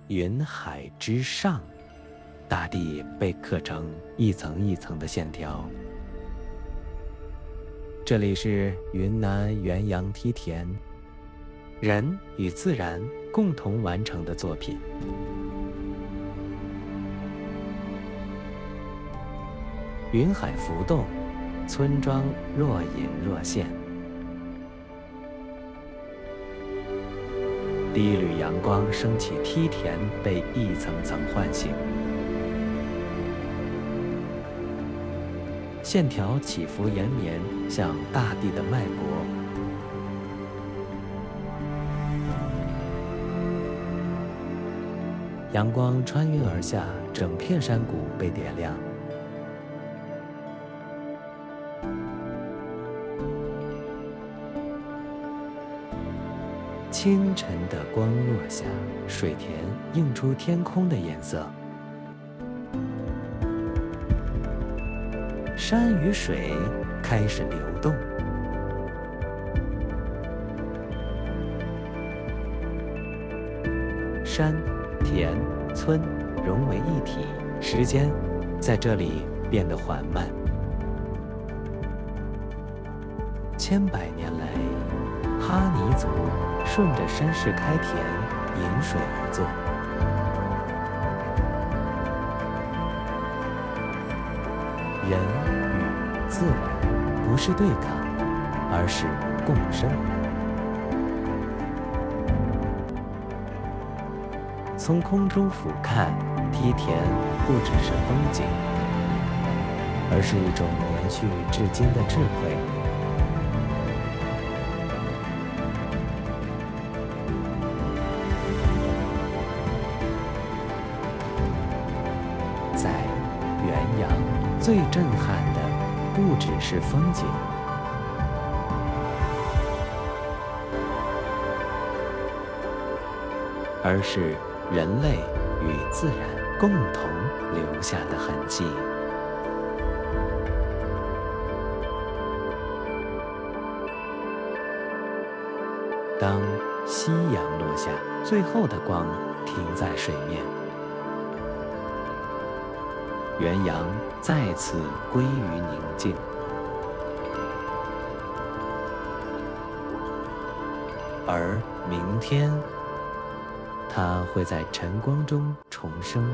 云海之上，大地被刻成一层一层的线条。这里是云南元阳梯田，人与自然共同完成的作品。云海浮动，村庄若隐若现。第一缕阳光升起，梯田被一层层唤醒，线条起伏延绵，像大地的脉搏。阳光穿云而下，整片山谷被点亮。清晨的光落下，水田映出天空的颜色。山与水开始流动。山、田、村融为一体，时间在这里变得缓慢。千百年来，哈尼族顺着山势开田，引水而作。人与自然不是对抗，而是共生。从空中俯瞰，梯田不只是风景，而是一种延续至今的智慧。在元阳，最震撼的不只是风景，而是人类与自然共同留下的痕迹。当夕阳落下，最后的光停在水面，元阳再次归于宁静。而明天，它会在晨光中重生。